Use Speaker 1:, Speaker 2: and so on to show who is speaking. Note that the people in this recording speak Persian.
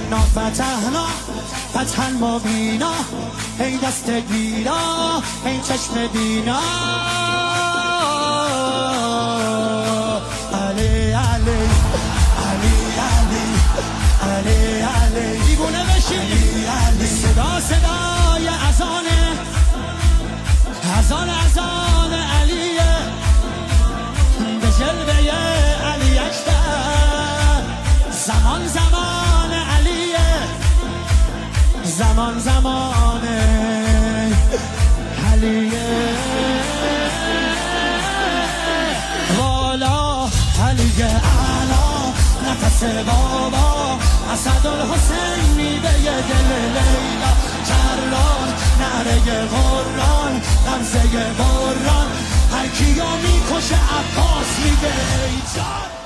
Speaker 1: انا فتحنا فتحا مبینا، ای دست گیرا ای چشم بینا. علی علی علی علی علی علی دیوونه بشی. صدا صدای اذانه، اذان علیه، به جلوه علی اکبر. زمان زمان علیه، زمان زمان علیه. والا علی اعلا نفس بابا، اسدالحسین میوه دل لیلا. کران نعره قرآن غمزه قرآن، هر کیو میکشه عباس میگه ای جان.